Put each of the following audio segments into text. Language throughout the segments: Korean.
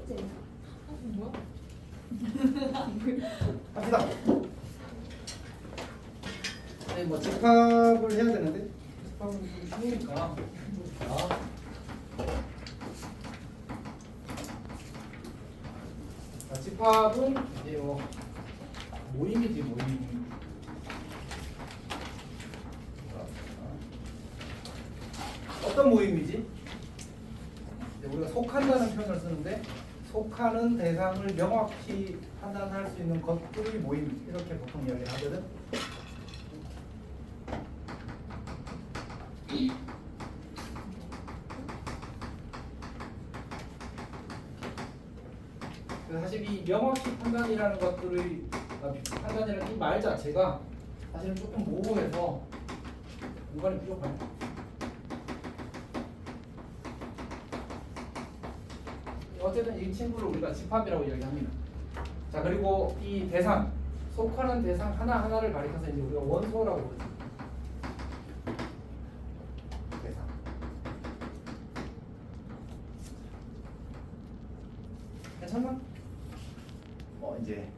셋째. 뭐야? 합시다. 네, 뭐 집합을 해야 되는데 집합은 좀 쉬우니까. 자, 집합은 이제 뭐 모임이지 모임. 어떤 모임이지? 이제 우리가 속한다는 표현을 쓰는데 속하는 대상을 명확히 판단할 수 있는 것들의 모임 이렇게 보통 이야기를 하거든. 사실 이 명확히 판단이라는 것들의 판단이라는 이 말 자체가 사실은 조금 모호해서 공간이 부족하네. 어쨌든 이 친구를 우리가 집합이라고 이야기합니다. 자, 그리고 이 대상, 속하는 대상 하나하나를 가리켜서 이제 우리가 원소라고 부르죠. 대상. 괜찮나? 이제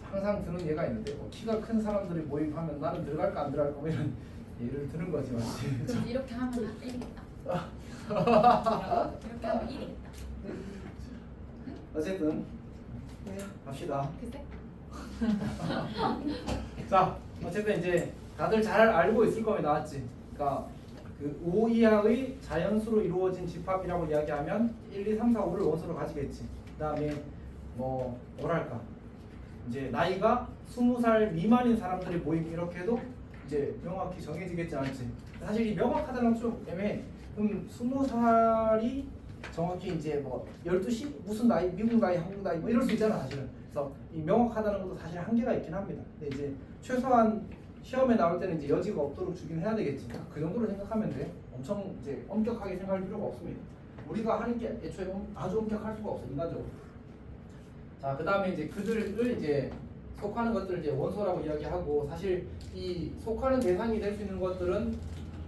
항상 드는 예가 있는데 키가 큰 사람들이 모임하면 나는 들어갈까 안 들어갈까 뭐 이런 예를 드는 거지 맞지? 그럼 이렇게 하면 1이겠다. 이렇게 하면 1이겠다. 어쨌든 네. 갑시다. 글쎄? 자, 어쨌든 이제 다들 잘 알고 있을 겁니다, 맞지? 그러니까 그 5 이하의 자연수로 이루어진 집합이라고 이야기하면 1, 2, 3, 4, 5를 원소로 가지겠지. 그다음에 뭐랄까 이제 나이가 20살 미만인 사람들이 모임 이렇게 해도 이제 명확히 정해지겠지 않지. 사실 이 명확하다는 건 좀 애매해. 그럼 20살이 정확히 이제 뭐 12시 무슨 나이, 미국 나이, 한국 나이 뭐 이럴 수 있잖아 사실은. 그래서 이 명확하다는 것도 사실 한계가 있긴 합니다. 근데 이제 최소한 시험에 나올 때는 이제 여지가 없도록 주긴 해야 되겠지. 그 정도로 생각하면 돼. 엄청 이제 엄격하게 생각할 필요가 없습니다. 우리가 하는 게 애초에 아주 엄격할 수가 없어 인간적으로. 자, 그 다음에 이제 그들을 이제 속하는 것들을 이제 원소라고 이야기하고 사실 이 속하는 대상이 될 수 있는 것들은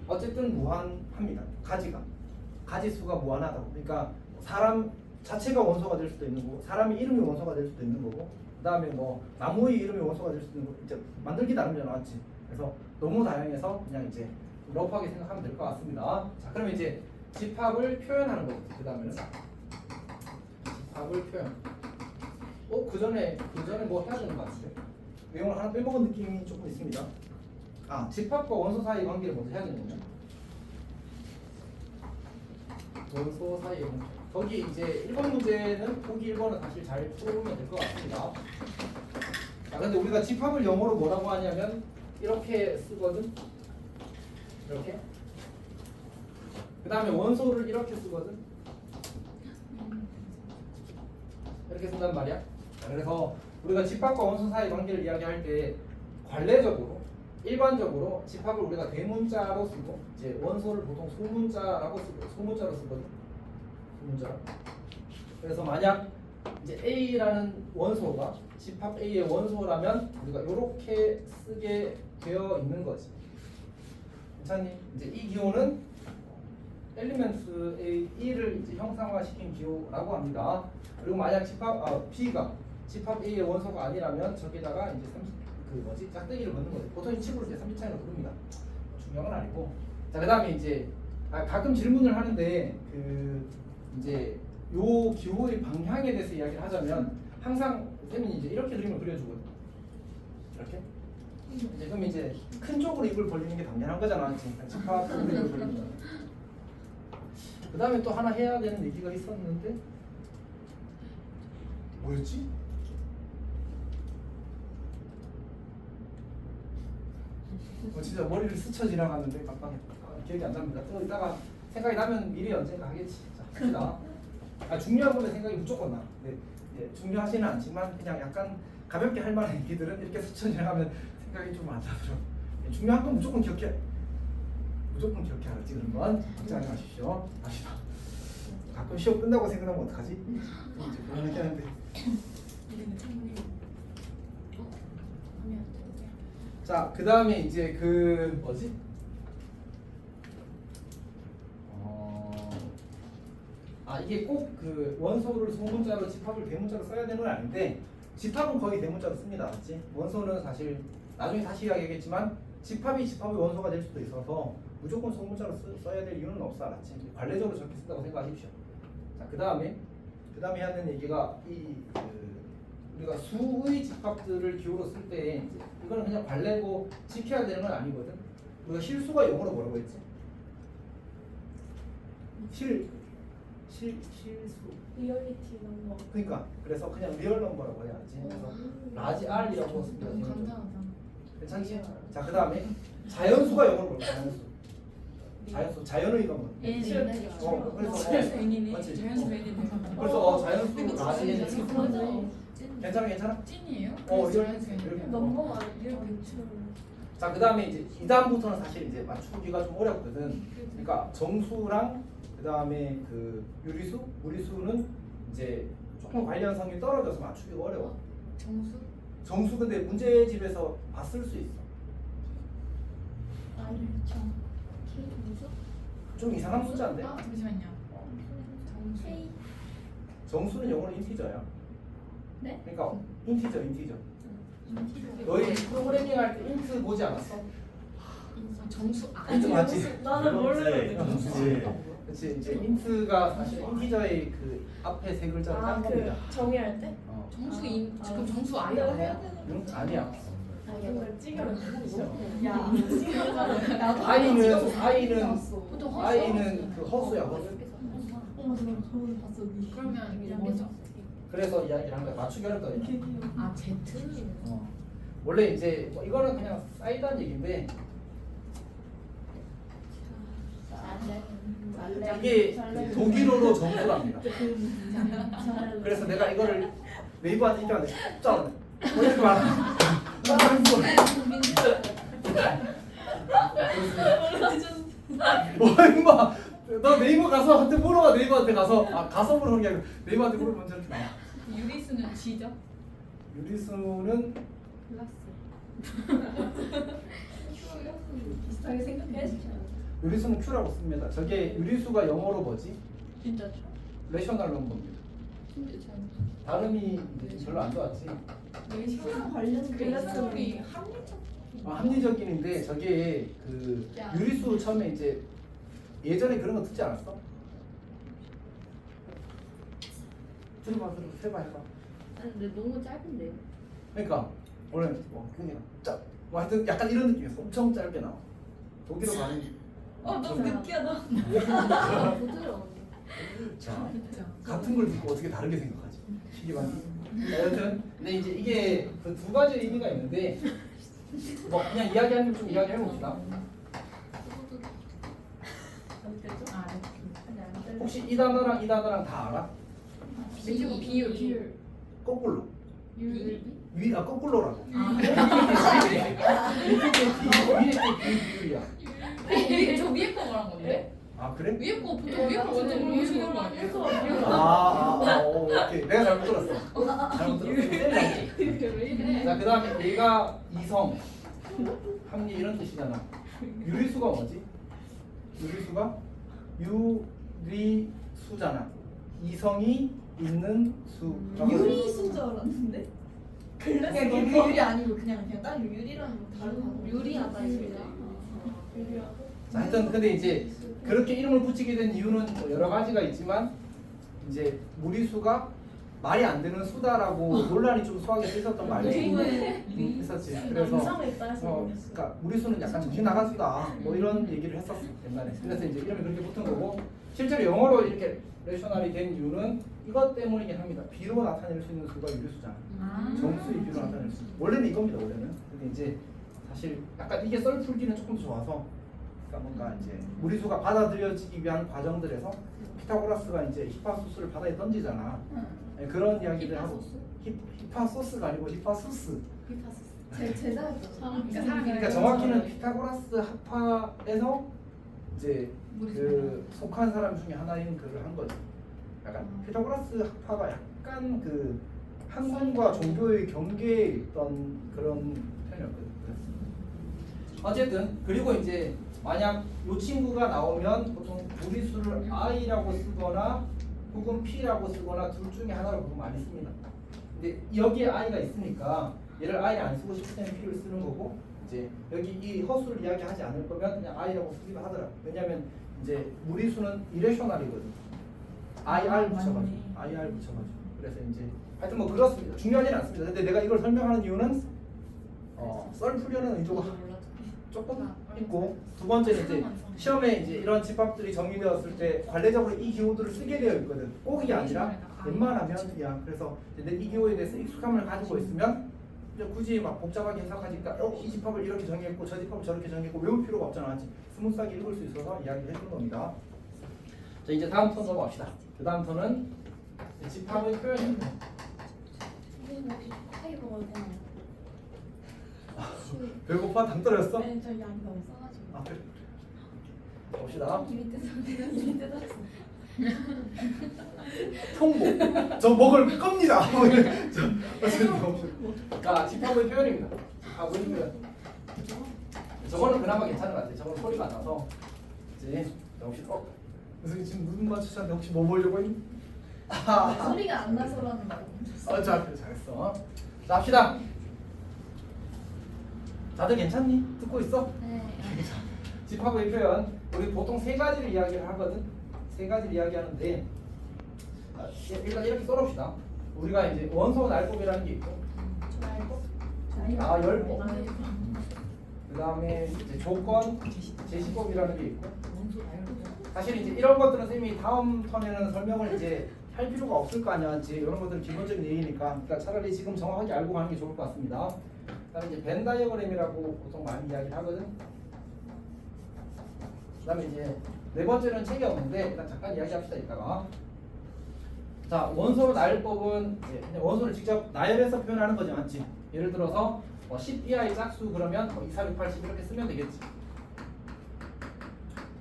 어쨌든 무한합니다. 가지수가 무한하다고. 그러니까 사람 자체가 원소가 될 수도 있는 거고 사람의 이름이 원소가 될 수도 있는 거고 그다음에 뭐 나무의 이름이 원소가 될 수도 있는 거고 이제 만들기 나름이잖아, 맞지? 그래서 너무 다양해서 그냥 이제 러프하게 생각하면 될 것 같습니다. 자, 그러면 이제 집합을 표현하는 거죠. 그 다음에는 집합을 표현. 그 전에 뭐 해야 되는 것 같은데 내용을 하나 빼먹은 느낌이 조금 있습니다. 집합과 원소 사이의 관계를 먼저 해야 되는군요. 원소 사이의 관계. 거기 이제 1번 문제는 보기 1번은 사실 잘 풀어보면 될 것 같습니다. 자, 근데 우리가 집합을 영어로 뭐라고 하냐면 이렇게 쓰거든. 이렇게. 그 다음에 원소를 이렇게 쓰거든. 이렇게 쓴단 말이야. 자, 그래서 우리가 집합과 원소 사이의 관계를 이야기할 때 관례적으로 일반적으로 집합을 우리가 대문자로 쓰고 이제 원소를 보통 소문자로 쓰거든. 소문자. 그래서 만약 이제 A라는 원소가 집합 A의 원소라면 우리가 이렇게 쓰게 되어 있는 거지. 괜찮니? 이제 이 기호는 엘리멘트 A를 이제 형상화시킨 기호라고 합니다. 그리고 만약 B가 집합 A의 원소가 아니라면 저기다가 이제 짝대기를 걷는 거죠. 보통 이 친구를 이제 3지차이로 부릅니다. 중요한 건 아니고. 자, 그다음에 이제 가끔 질문을 하는데 이제 요 기호의 방향에 대해서 이야기를 하자면 항상 쌤이 이제 이렇게 그림을 그려주거든. 이렇게. 이제 그럼 이제 큰 쪽으로 입을 벌리는 게 당연한 거잖아. 집합 쪽으로 입을 벌리는 거. 그 다음에 또 하나 해야 되는 얘기가 있었는데 뭐였지? 진짜 머리를 스쳐 지나갔는데 깜빡했다. 기억이 안 납니다. 또 이따가 생각이 나면 미리 언젠가 하겠지. 자, 합시다. 중요한 거는 생각이 무조건 나. 네, 중요하지는 않지만 그냥 약간 가볍게 할 만한 얘기들은 이렇게 스쳐 지나가면 생각이 좀 안 나더라고. 중요한 건 무조건 기억해. 알았지? 그런 건 걱정하지 마십시오. 갑시다. 가끔 시험 끝나고 생각하면 어떡하지? 이제 불안하게 하는데. 자, 그 다음에 이제 이게 꼭 그 원소를 소문자로 집합을 대문자로 써야 되는 건 아닌데 집합은 거의 대문자로 씁니다. 맞지? 원소는 사실 나중에 다시 이야기하겠지만 집합이 집합의 원소가 될 수도 있어서 무조건 소문자로 써야 될 이유는 없어. 알았지? 관례적으로 저렇게 쓴다고 생각하십시오. 자, 그 다음에 해야 되는 얘기가 우리가 수의 집합들을 기호로 쓸 때 이거는 그냥 관례고 지켜야 되는 건 아니거든. 우리가 실수가 영어로 뭐라고 했지? 실수. 리얼리티 넘버. 그러니까 그래서 그냥 리얼 넘버라고 해야지. 그래서 라지 R이라고 씁니다. 감사하다. 괜찮지? 자, 그 다음에 자연수가 영어로 뭐야? 자연의가 뭐? 그래서 N이네. 맞지? 자연수 N이네. 그래서 자연수 라지 N. 맞아. 괜찮아? 찐이에요? 리얼 자연수 N. 이렇게. 넘버가 리얼 배출. 자, 그 다음에 이제 이 다음부터는 사실 이제 맞추기가 좀 어렵거든. 그러니까 정수랑 그 다음에 그 유리수, 무리수는 이제 조금 관련성이 떨어져서 맞추기가 어려워. 정수? 정수 근데 문제집에서 봤을 수 있어. R을 정. K 무수? 좀 이상한 숫자인데. 아, 잠시만요. K. 정수는 영어로 인티저야. 네? 그러니까 인티저. 너희 프로그래밍 할 때 인트 보지 않았어? 정수 인트 맞지? 나는 모르는데. 그렇지. 이제 인트가 사실 인티저의 그 앞에 세 글자를 딴 겁니다. 정의할 때? 정수 아, 인 지금 아. 정수 이거 아니야? 해야 되는 응? 아니야. 이걸 찍으면 야. 찍으면 아이는 보통 허수? 아이는 그 허수야 허수. 어머 저는 봤어. 그러면 이게 뭐죠? 그래서 이야기를 한 거야. 맞추기 어렵다. 아 Z. 원래 이제 뭐 이거는 그냥 사이드한 얘기인데 이게 독일어로 정수랍니다. 그래서 내가 이거를 네이버한테 얘기하는데 진짜 이렇게 말하. 뭐 임마 너 네이버 가서 한테 물어봐. 네이버한테 가서 가서 물어보는 게 아니고 네이버한테 물어보면 저렇게 나와. 유리수는 G죠? 유리수는 비슷하게 생각해. 유리수는 Q라고 씁니다. 저게 유리수가 영어로 뭐지? 진짜 레셔널 넘버입니다. 발음이 별로 안 좋았지. 시간 관련 그래서이 합리적인인데 저게 그 유리수 처음에 이제 예전에 그런 거 듣지 않았어? 들어봐 해봐. 근데 너무 짧은데요? 그러니까 원래 그냥 뭐 하여튼 약간 이런 느낌이었어. 엄청 짧게 나와. 독일어 발음이. 너무 느끼하다. 부드러워. 자, 같은 걸 듣고 어떻게 다르게 생각하지? 시기반이. 여튼 근데 이제 이게 그 두 가지 의미가 있는데 뭐 그냥 이야기하는 좀 이야기해 봅시다. 아, 네. 혹시 이 단어랑 다 알아? 그리고 비율. 거꾸로. 비율. 거꾸로라고. 위에 게 비율이야. 저 위에 거 말한 건데? 아 그래? 위에 거 보통 위에 거 완전 모르시는 거 아니에요? 오케이. 내가 잘못 들었어. 잘못 들었어. 자, 그 다음에 얘가 이성, 합리 이런 뜻이잖아. 유리수가 뭐지? 유리수가 유리수잖아. 이성이 있는 수. 유리수인 줄 알았는데. 그래서 유리 아니고 그냥 다른 유리랑 다른 거. 유리하다 유리야. 자, 하여튼 근데 이제 그렇게 이름을 붙이게 된 이유는 뭐 여러 가지가 있지만 이제 무리수가 말이 안 되는 수다라고 논란이 좀 수학에서 있었던 말이 있었지. 그래서 그러니까 무리수는 약간 정신 나간 수다 뭐 이런 얘기를 했었어 옛날에. 그래서 이제 이름이 그렇게 붙은 거고 실제로 영어로 이렇게 레셔널이 된 이유는 이것 때문이긴 합니다. 비로 나타낼 수 있는 수가 유리수잖아. 정수의 비로 나타낼 수. 원래는 이겁니다. 원래는. 근데 이제 사실 약간 이게 썰 풀기는 조금 더 좋아서. 그러니까 뭔가 이제 무리수가 받아들여지기 위한 과정들에서 피타고라스가 이제 히파소스를 바다에 던지잖아. 네, 그런 이야기들 하고 히파소스가 아니고 히파소스. 그러니까 정확히는 피타고라스 합파에서 이제 그 속한 사람 중에 하나인 글을 한 거지. 약간 피타고라스 합파가 약간 그 학문과 종교의 경계에 있던 그런 편이었거든. 어쨌든 그리고 이제 만약 이 친구가 나오면 보통 무리수를 i라고 쓰거나 혹은 P라고 쓰거나 둘 중에 하나를 보통 많이 씁니다. 근데 여기에 I가 있으니까 얘를 I 안 쓰고 싶을 때는 P를 쓰는 거고 이제 여기 이 허수를 이야기하지 않을 거면 그냥 I라고 쓰기도 하더라. 왜냐면 이제 무리수는 이레셔널이거든. IR 붙여가지고 IR 붙여가지고 그래서 이제 하여튼 뭐 그렇습니다. 중요하지는 않습니다. 근데 내가 이걸 설명하는 이유는 썰 풀려는 의도가 조금 있고 두 번째는 이제 시험에 이제 이런 집합들이 정의되었을 때 관례적으로 이 기호들을 쓰게 되어 있거든. 꼭이 아니라 웬만하면 그냥 그래서 근데 이 기호에 대해서 익숙함을 가지고 있으면 이제 굳이 막 복잡하게 해석하니까 이 집합을 이렇게 정의했고 저 집합을 저렇게 정의했고 외울 필요가 없잖아. 스무스하게 읽을 수 있어서 이야기를 해준 겁니다. 자 이제 다음 턴 넘어갑시다. 그 다음 턴은 집합의 표현입니다. 배고파? 당 떨어졌어? 네, 저 양이 너무 싸가지고. 아 그래. 봅시다. 이미 뜯었어. 통보. 저 먹을 겁니다. 자, 집합의 표현입니다. 집합의 표현. 저거는 그나마 괜찮은 것 같아요. 저거는 소리가 안 나서 이제 혹시 선생님 지금 눈 맞추셨는데 혹시 뭐 보려고 했니? 소리가 안 나서라는 거. 자, 잘했어. 자, 합시다. 다들 괜찮니? 듣고 있어? 네. 집합의 표현. 우리 보통 세 가지를 이야기를 하거든. 세 가지를 이야기하는데 일단 이렇게 써놓읍시다. 우리가 이제 원소 날법이라는 게 있고, 열법. 그 다음에 이제 조건 제시법이라는 게 있고. 사실 이제 이런 것들은 선생님이 다음 턴에는 설명을 이제 할 필요가 없을 거 아니야. 이제 이런 것들은 기본적인 얘기니까. 그러니까 차라리 지금 정확하게 알고 가는 게 좋을 것 같습니다. 그다음에 이제 벤 다이어그램이라고 보통 많이 이야기를 하거든. 그다음에 이제 네 번째는 책이 없는데 일단 잠깐 이야기합시다 이따가. 자 원소 나열법은 그냥 원소를 직접 나열해서 표현하는 거지 맞지? 예를 들어서 10 이하의 짝수 그러면 2, 4, 6, 8, 10 이렇게 쓰면 되겠지.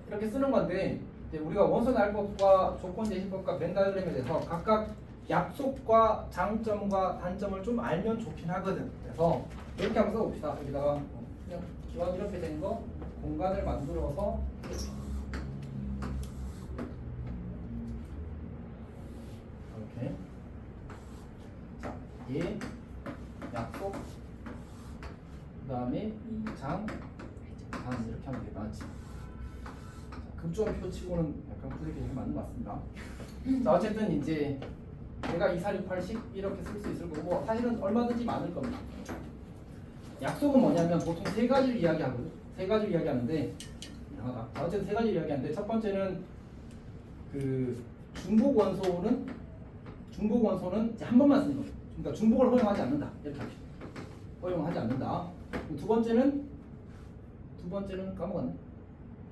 이렇게 쓰는 건데 이제 우리가 원소 나열법과 조건 제시법과 벤 다이어그램에 대해서 각각 약속과 장점과 단점을 좀 알면 좋긴 하거든. 그래서 이렇게 한번 써봅시다. 여기다가 그냥 기왕 이렇게 된 거 공간을 만들어서 이렇게 자, 예, 약속 그 다음에 장, 단 이렇게 하면 되겠다. 맞지? 급조표 치고는 약간 부득이하게 맞는 것 같습니다. 자 어쨌든 이제 내가 2, 4, 6, 8, 10 이렇게 쓸 수 있을 거고 사실은 얼마든지 많을 겁니다. 약속은 뭐냐면 보통 세 가지를 이야기하거든. 세 가지를 이야기하는데 이상하다. 자, 어쨌든 세 가지를 이야기하는데 첫 번째는 그 중복 원소는 이제 한 번만 쓰는 거예요. 그러니까 중복을 허용하지 않는다. 이렇게 합시다. 허용하지 않는다. 두 번째는 까먹었네.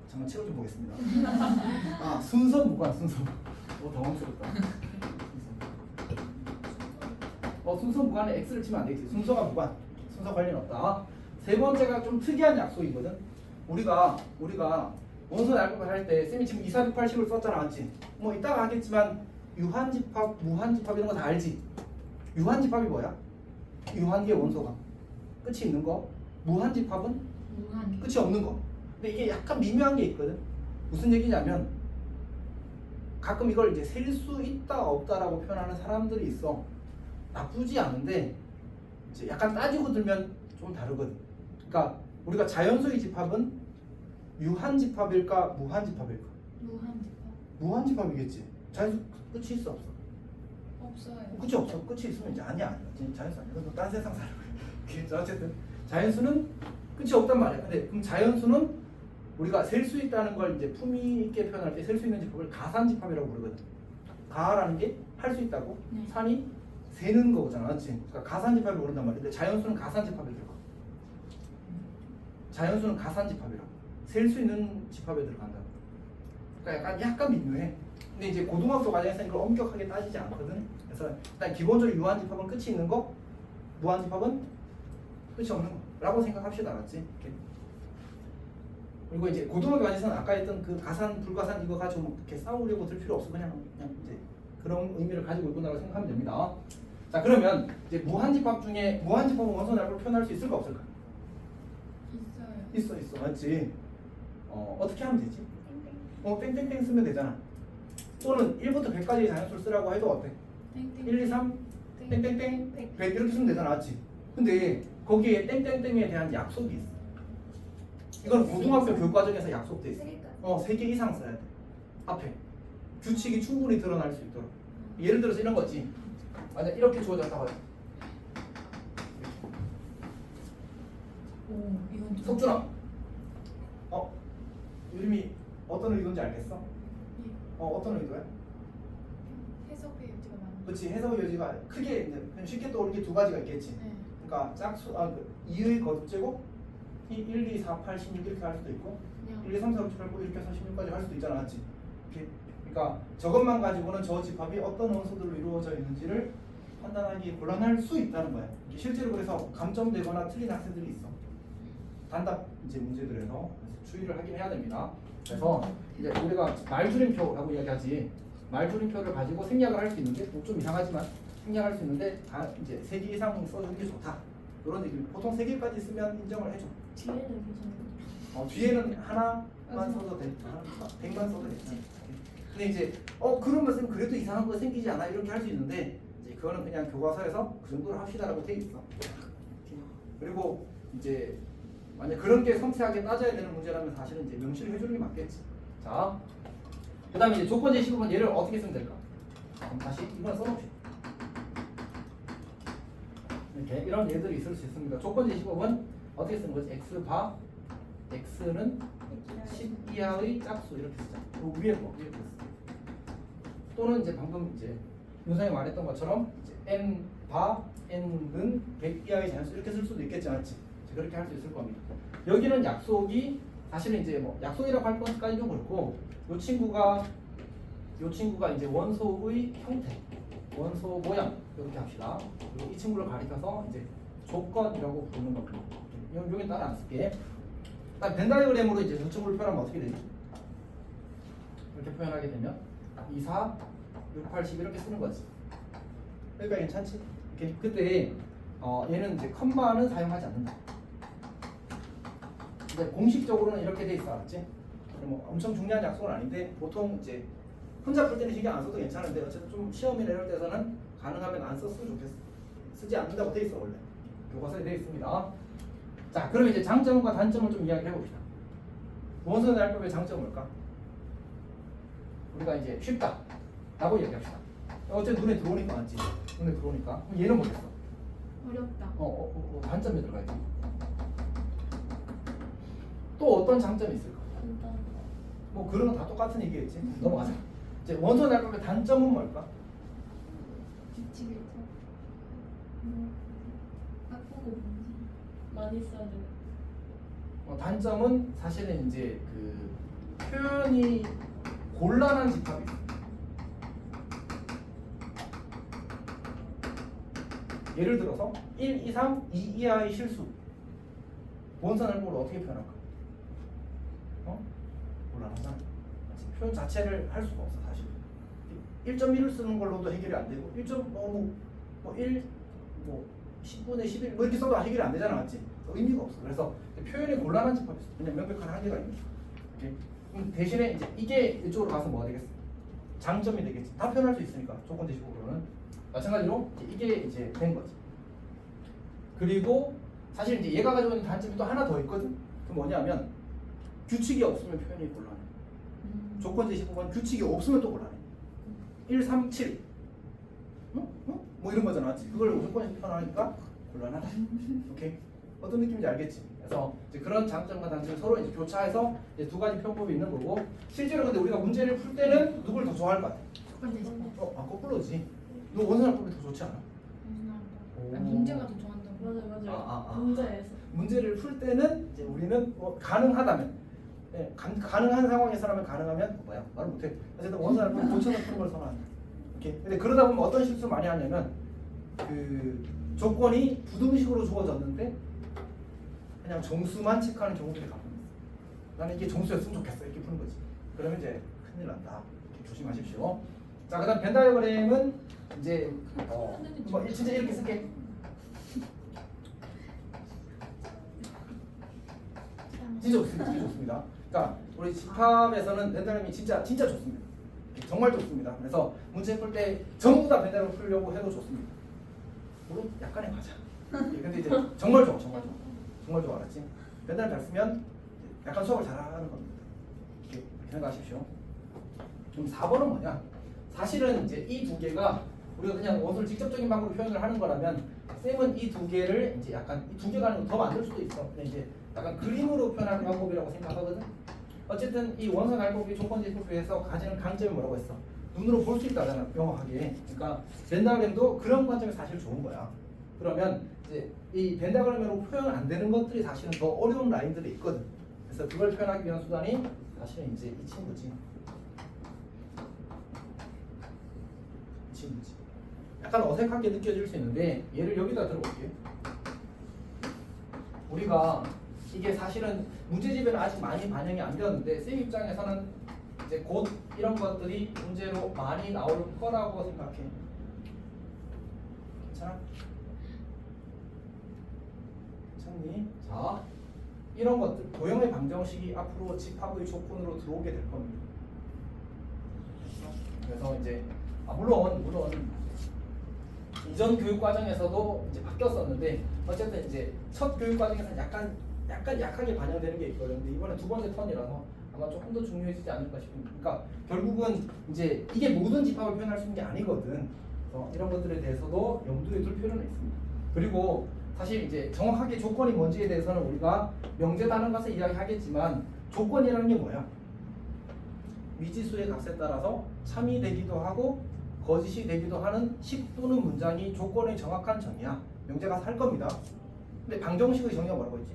잠깐 책을 좀 보겠습니다. 아 순서 무관 순서. 당황스럽다. 순서 무관에 X를 치면 안 되겠지. 순서가 무관. 순서 관련 없다. 세 번째가 좀 특이한 약속이거든. 우리가 원소 나열법을 할 때 쌤이 지금 2, 4, 6, 8, 10을 썼잖아, 맞지? 뭐 이따가 하겠지만 유한집합, 무한집합 이런 거 다 알지? 유한집합이 뭐야? 유한기의 원소가 끝이 있는 거. 무한집합은 끝이 없는 거. 근데 이게 약간 미묘한 게 있거든. 무슨 얘기냐면 가끔 이걸 이제 셀 수 있다 없다라고 표현하는 사람들이 있어. 나쁘지 않은데 이제 약간 따지고 들면 좀 다르거든. 그러니까 우리가 자연수의 집합은 유한집합일까 무한집합일까? 무한집합이겠지. 자연수 끝이 있어 없어? 없어요. 끝이 없어. 끝이 있으면 이제 아니야. 자연수 아니야. 너 딴 세상 살고. 어쨌든 자연수는 끝이 없단 말이야. 근데 그럼 자연수는 우리가 셀 수 있다는 걸 이제 품위 있게 표현할 때 셀 수 있는 집합을 가산집합이라고 부르거든. 가라는 게 할 수 있다고, 네. 산이 세는 거잖아, 맞지? 그러니까 가산집합을 부른단 말이야. 근데 자연수는 가산집합에 들어가. 자연수는 가산집합이라고. 셀 수 있는 집합에 들어간다. 그러니까 약간 미묘해. 근데 이제 고등학교 과정에서는 이걸 엄격하게 따지지 않거든. 그래서 일단 기본적으로 유한집합은 끝이 있는 거, 무한집합은 끝이 없는 거라고 생각합시다, 맞지? 이렇게. 그리고 이제 고등학교 과정에서는 아까 했던 그 가산, 불가산 이거 가지고 뭐 이렇게 싸우려고 들 필요 없어. 그냥 이제 그런 의미를 가지고 있구나라고 생각하면 됩니다. 자 그러면 이제 무한집합 중에 무한집합은 원소 나열법을 표현할 수 있을까 없을까? 있어요. 있어 맞지? 어떻게 하면 되지? 땡땡땡 쓰면 되잖아. 또는 1부터 100까지 자연수를 쓰라고 해도 어때? 1, 2, 3, 땡땡땡 100 이렇게 쓰면 되잖아, 맞지? 근데 거기에 땡땡땡에 대한 약속이 있어. 이건 고등학교 교육과정에서 약속돼 있어. 3개 이상 써야 돼. 앞에 규칙이 충분히 드러날 수 있도록. 예를 들어서 이런 거지. 만약 이렇게 주어졌다고 해. 오, 이건 좀. 석준아, 요즘이 어떤 의도인지 알겠어? 어떤 의도야? 해석의 여지가 많은. 그렇지, 해석 여지가 크게 이제 그냥 쉽게 떠오르는 게 두 가지가 있겠지. 네. 그러니까 짝수, 2의 거듭제곱 1, 2, 4, 8, 16 이렇게 할 수도 있고 그냥 1, 2, 3, 4, 5, 6, 7, 8, 9 이렇게 해서 16까지 할 수도 있잖아, 맞지? 이렇게. 그러니까 저것만 가지고는 저 집합이 어떤 원소들로 이루어져 있는지를 판단하기 곤란할 수 있다는 거야. 이게 실제로 그래서 감점되거나 틀린 학생들이 있어. 단답 이제 문제들에서 그래서 주의를 하긴 해야 됩니다. 그래서 이제 우리가 말줄임표라고 이야기하지. 말줄임표를 가지고 생략을 할 수 있는데 좀 이상하지만 생략할 수 있는데 이제 3개 이상 써주는 게 좋다. 이런 얘기. 보통 3개까지 쓰면 인정을 해줘. 뒤에는 괜찮아요. 뒤에는 하나만 써도 돼. 100만 써도 돼. 근데 이제 그러면 쌤 그래도 이상한 거 생기지 않아? 이렇게 할 수 있는데 이제 그거는 그냥 교과서에서 그 정도로 합시다라고 돼 있어. 그리고 이제 만약 그런 게 섬세하게 따져야 되는 문제라면 사실은 이제 명시를 해주는 게 맞겠지. 자, 그다음에 이제 조건 제시 부분 얘를 어떻게 쓰면 될까? 그럼 다시 이번 써놓읍시다. 이렇게 이런 예들이 있을 수 있습니다. 조건 제시 부분 어떻게 쓰는 거지? x 바 x는 10 이하의 짝수 이렇게 쓰자. 그 위에 거 이렇게 쓰. 또는 이제 방금 이제 윤상이 말했던 것처럼 이제 n 바 n은 100 이하의 자연수 이렇게 쓸 수도 있겠지, 않지? 그렇게 할 수 있을 겁니다. 여기는 약속이 사실은 이제 뭐 약속이라고 할 것까지 좀 그렇고 요 친구가 이제 원소의 형태, 원소 모양 이렇게 합시다. 그리고 이 친구를 가리켜서 이제 조건이라고 부르는 겁니다. 여기 따라 안 쓸게. 딱 벤다이어그램으로 이제 저 친구를 표현하면 어떻게 되지? 이렇게 표현하게 되면 2, 4, 6, 8, 10 이렇게 쓰는 거지. 그러니까 괜찮지? 이렇게 그때 얘는 이제 컴마는 사용하지 않는다. 근데 공식적으로는 이렇게 돼 있어, 알았지? 뭐 엄청 중요한 약속은 아닌데 보통 이제 혼자 풀 때는 신경 안 써도 괜찮은데 어쨌든 좀 시험이나 이럴 때서는 가능하면 안 썼으면 좋겠어. 쓰지 않는다고 돼 있어 원래. 교과서에 돼 있습니다. 자, 그럼 이제 장점과 단점을 좀 이야기를 해봅시다. 원소 날법의 장점은 뭘까? 우리가 이제 쉽다라고 얘기합시다. 어쨌든 눈에 들어오니까 맞지? 눈에 들어오니까. 그럼 얘는 뭐겠어? 어렵다. 단점이 들어가야지. 또 어떤 장점이 있을까? 뭐 그런 건 다 똑같은 얘기겠지. 넘어가자. 이제 원소 날법의 단점은 뭘까? 규칙이 있죠. 바꾸고 많이 써야 돼. 단점은 사실은 이제 그 표현이 곤란한 집합이 있어. 예를 들어서 1 이상 2 이하의 실수. 원소 날법을 어떻게 표현할까? 곤란하잖아. 표현 자체를 할 수가 없어 사실. 1.1을 쓰는 걸로도 해결이 안 되고 1.1 10분의 11 뭐 이렇게 써도 해결이 안 되잖아, 맞지? 의미가 없어. 그래서 표현이 곤란한 집합이 있어. 그냥 명백한 한계가 있는 거야. 오케이? 그럼 대신에 이제 이게 이쪽으로 가서 뭐가 되겠어? 장점이 되겠지. 다 표현할 수 있으니까 조건 제시법으로는 마찬가지로 이게 이제 된 거지. 그리고 사실 이제 얘가 가지고 있는 단점이 또 하나 더 있거든. 그 뭐냐면 규칙이 없으면 표현이 곤란해. 조건 제시법은 규칙이 없으면 또 곤란해. 1, 3, 7 뭐 이런 거잖아, 맞지? 그걸 조건에서 표현하니까 곤란하다. 오케이? 어떤 느낌인지 알겠지? 그래서 이제 그런 장점과 단점을 서로 이제 교차해서 이제 두 가지 표현법이 있는 거고 실제로 근데 우리가 문제를 풀 때는 누굴 더 좋아할 것 같아? 조건 제시. 거꾸로지. 너 원소날법이 더 좋지 않아? 문제가 더 좋아한다고. 맞아요. 문제에서. 문제를 풀 때는 이제 우리는 가능하다면 가능한 상황에서라면 가능하면 뭐야? 말을 못해. 어쨌든 원소날법 고쳐서 푸는 걸 선호한다. 오케이. 근데 그러다 보면 어떤 실수 많이 하냐면 그 조건이 부등식으로 주어졌는데 그냥 정수만 체크하는 경우들이 가끔 있어. 나는 이게 정수였으면 좋겠어 이렇게 푸는 거지. 그러면 이제 큰일 난다. 조심하십시오. 자, 그다음 벤 다이어그램은 이제 뭐 진짜 이렇게 쓸게. 진짜 좋습니다. 그러니까 우리 집합에서는 벤 다이어그램이 진짜 좋습니다. 정말 좋습니다. 그래서 문제 풀 때 전부 다 벤다그램 풀려고 해도 좋습니다. 물론 약간의 과자. 근데 이제 정말 좋아, 정말 좋아, 정말 좋아, 알았지? 벤다그램 잘 쓰면 약간 수업을 잘하는 겁니다. 이렇게 생각하십시오. 그럼 4번은 뭐냐? 사실은 이제 이 두 개가 우리가 그냥 원소를 직접적인 방법으로 표현을 하는 거라면 쌤은 이 두 개를 이제 약간 이 두 개가 아니고 더 만들 수도 있어. 근데 이제 약간 그림으로 표현하는 방법이라고 생각하거든. 어쨌든 이 원소 날법이 조건지 풀이에서 가지는 강점이 뭐라고 했어? 눈으로 볼 수 있다잖아, 명확하게. 그러니까 벤다그램도 그런 관점이 사실 좋은 거야. 그러면 이제 이 벤다그램으로 표현 안 되는 것들이 사실은 더 어려운 라인들이 있거든. 그래서 그걸 표현하기 위한 수단이 사실은 이제 이 친구지. 이 친구지. 약간 어색하게 느껴질 수 있는데 얘를 여기다 들어볼게요. 우리가 이게 사실은 문제집에는 아직 많이 반영이 안 되었는데 쌤 입장에서는 이제 곧 이런 것들이 문제로 많이 나올 거라고 생각해. 괜찮아? 괜찮니? 자, 이런 것들 도형의 방정식이 앞으로 집합의 조건으로 들어오게 될 겁니다. 그래서 이제 물론 이전 교육 과정에서도 이제 바뀌었었는데 어쨌든 이제 첫 교육 과정에서는 약간 약하게 반영되는 게 있거든요. 근데 이번에 두 번째 턴이라서 아마 조금 더 중요해지지 않을까 싶습니다. 그러니까 결국은 이제 이게 모든 집합을 표현할 수 있는 게 아니거든. 그래서 이런 것들에 대해서도 염두에 둘 필요는 있습니다. 그리고 사실 이제 정확하게 조건이 뭔지에 대해서는 우리가 명제 단원가서 이야기하겠지만 조건이라는 게 뭐야? 미지수의 값에 따라서 참이 되기도 하고 거짓이 되기도 하는 식 또는 문장이 조건의 정확한 정의야. 명제가 할 겁니다. 근데 방정식의 정의가 뭐라고 했지?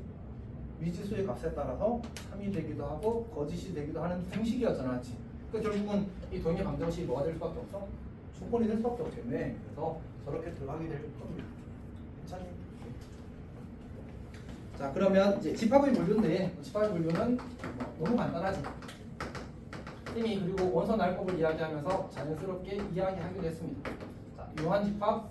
미지수의 값에 따라서 참이 되기도 하고 거짓이 되기도 하는 등식이었잖아, 그렇지? 그러니까 결국은 이 도형의 방정식이 뭐가 될 수밖에 없어? 조건이 될 수밖에 없겠네. 그래서 저렇게 들어가게 될 겁니다. 괜찮니? 자, 그러면 이제 집합의 분류인데 집합의 분류는 너무 간단하지. 쌤이 그리고 원소 날법을 이야기하면서 자연스럽게 이야기하기로 했습니다. 자, 유한집합,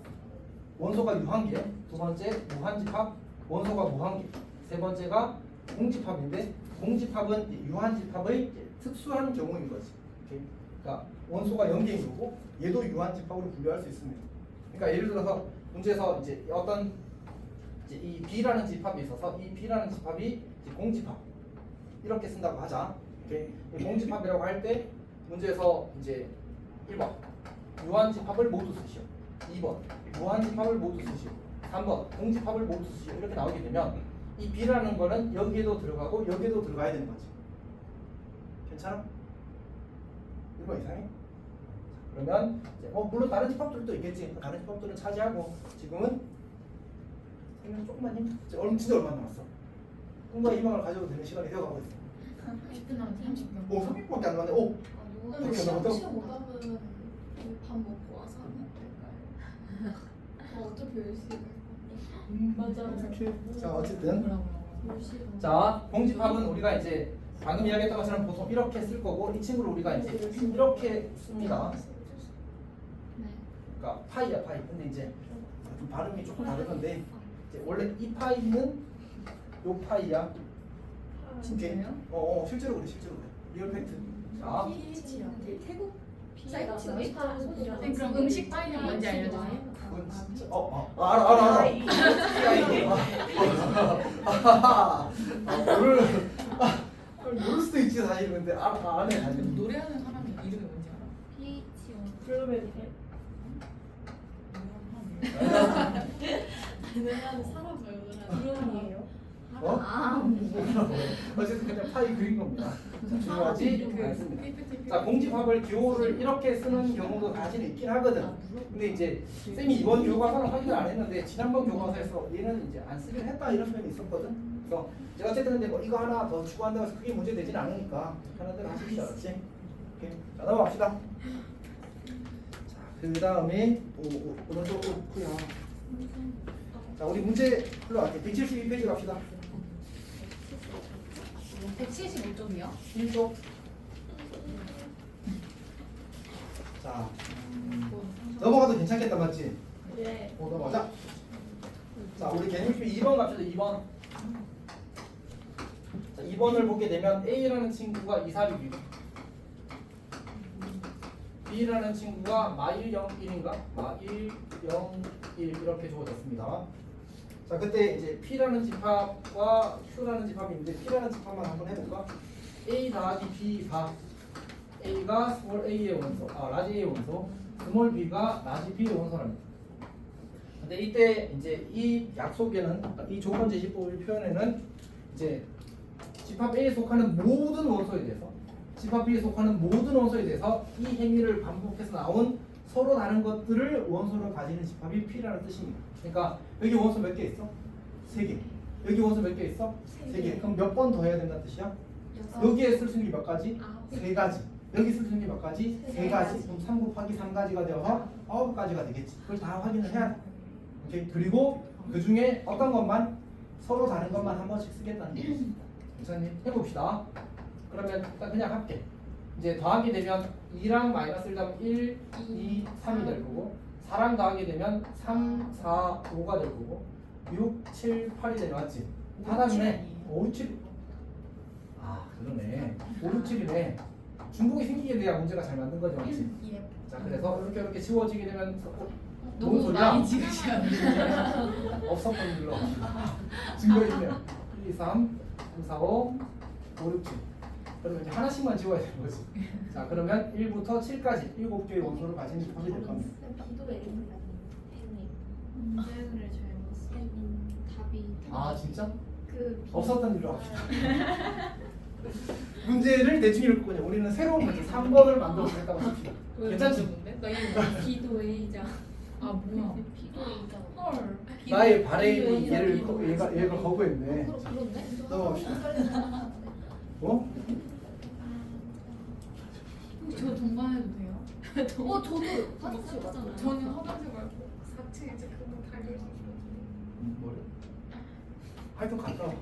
원소가 유한계. 두 번째, 무한집합, 원소가 무한계. 세 번째가 공집합인데 공집합은 유한집합의 특수한 경우인 거지. 오케이? 그러니까 원소가 0개인 거고 얘도 유한집합으로 분류할 수 있습니다. 그러니까 예를 들어서 문제에서 이제 어떤 이제 이 B라는 집합이 있어서 이 B라는 집합이 이제 공집합 이렇게 쓴다고 하자. 오케이? 이 공집합이라고 할 때 문제에서 이제 1번 유한집합을 모두 쓰시오. 2번 무한집합을 모두 쓰시오. 3번 공집합을 모두 쓰시오. 이렇게 나오게 되면 이 B라는 거는 여기에도 들어가고 여기에도 들어가야 되는 거지. 괜찮아? 1번 이상해? 그러면 이제 물론 다른 집합들도 있겠지. 다른 집합들은 차지하고 지금은 생각 조금만요. 진짜 얼마 남았어? 꿈과 희망을 가져도 되는 시간이 되어가고 있어. 30분 남았어. 30분. 오, 30분밖에 안 남았네. 오, 근데 그렇게 시험 나왔다고? 오답은 밥 먹고 와서 하면 될까요? 어차피 10시에 맞아. 자, 어쨌든 10시간. 자, 공집합은 우리가 이제 방금 이야기했던 것처럼 보통 이렇게 쓸 거고 이 친구를 우리가 이제 이렇게 씁니다. 그러니까 파이야, 파이. 근데 이제 좀 발음이 조금 다르던데 이제 원래 이 파이는 요 파이야. 진짜요? 실제로 그래, 실제로 그래. 리얼 팩트. 자, 태국 사이트 사이트 그럼 음식 파이는 뭔지 알려주세요. 그건 진짜 알아. 모를 수도 있지 사실. 근데 안해 사실. 노래하는 사람의 이름이 뭔지 알아? 그러면 노래하는 사람 말고 그런이에요? 어쨌든 그냥 파이 그린 겁니다. 중요하지 않습니다. 자, 공집합을 기호를 이렇게 쓰는 경우도 사실 있긴 하거든. 근데 이제 쌤이 이번 교과서는 확인을 안 했는데 지난번 교과서에서 얘는 이제 안 쓰긴 했다 이런 표현이 있었거든. 그래서 제가 어쨌든 근데 뭐 이거 하나 더 추가한다고 해서 크게 문제 되진 않으니까 하는 대로 하시기 알았지? 오케이. 자, 넘어갑시다. 자, 그 다음에 오른쪽 후야. 자, 우리 문제 풀러갈게. 172페이지 갑시다. 175쪽이요? 1쪽. 자, 넘어가도 괜찮겠다, 맞지? 네. 넘어가자. 자, 우리 개념표 2번 갑시다. 2번. 자, 2번을 보게 되면 A라는 친구가 이삽이고 B라는 친구가 마1, 0, 1인가? 마1, 0, 1 이렇게 주어졌습니다. 자, 그때 이제 P라는 집합과 Q라는 집합이 있는데 P라는 집합만 한번 해볼까? A 더하기 B 바 A가 스몰 A의 원소, 라지 A의 원소, 스몰 B가 라지 B의 원소랍니다. 근데 이때 이제 이 약속에는 이 조건 제시법의 표현에는 이제 집합 A에 속하는 모든 원소에 대해서 집합 B에 속하는 모든 원소에 대해서 이 행위를 반복해서 나온 서로 다른 것들을 원소로 가지는 집합이 P라는 뜻입니다. 그러니까 여기 원소 몇 개 있어? 3개. 여기 원소 몇 개 있어? 3개. 그럼 몇 번 더 해야 된다는 뜻이야? 여기에 쓸 수 있는 게 몇 가지? 3가지. 여기 쓸 수 있는 게 몇 가지? 3가지. 그럼 3 곱하기 3가지가 되어서 9가지가 되겠지. 그걸 다 확인을 해야 돼. 오케이. 그리고 그 중에 어떤 것만 서로 다른 것만 한 번씩 쓰겠다는 거지. 괜찮니? 해봅시다. 그러면 일단 그냥 할게. 이제 더하게 되면 2랑 마이너스 1 하면 1, 2, 3이 될 거고 4랑 더하게 되면 3, 4, 5가 될 거고 6, 7, 8이 되면 맞지? 다 답이네. 5, 6, 7. 아 그러네. 5, 6, 7이네. 중복이 생기게 돼야 문제가 잘 만든 거죠, 맞지? 예. 자 그래서 이렇게 지워지게 되면 너무 뭔 소리야? 많이 지으시는데. 없었던 일로 증거인면 1, 2, 3, 4, 5, 5, 6, 7. 그러면 이제 하나씩만 지워야 되는 거지. 자 그러면 1부터 7까지 7개의 원소를 가진 집합이 될 겁니다. 비도 A는 문제를 잘못 쌤인 답이 아 진짜? 그 없었던 일로 합시다. 문제를 대충 읽었군요. 우리는 새로운 문제 3번을 만들어보겠다고 합시다. 괜찮지? 나 이거 비도 A자 아 뭐야? 비도 A자 헐. 나의 바램이 얘가 거부했네. 그런데? 넘어갑시다. 어? 저 동반해도 돼요? 저도 화장실 갔잖아요. 저는 화장실 말고 4층 이제 그거 달려있어요. 뭐래? 하여튼 갔다 와.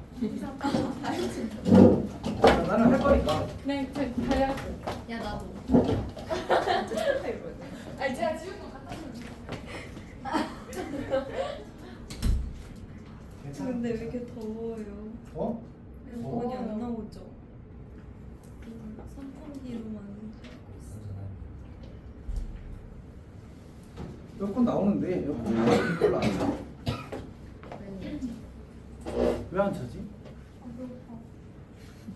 알지? 나는 할 거니까. 네, 저 다이아고. 야 나도. 아니 제가 지운 거 갖다 줬어요. 괜찮아. 근데 왜 이렇게 더워요? 어? 많이 안 나오죠? 선풍기로만. 에어컨 나오는데 에어컨 나오는 걸로 안 차. 왜 안 차지?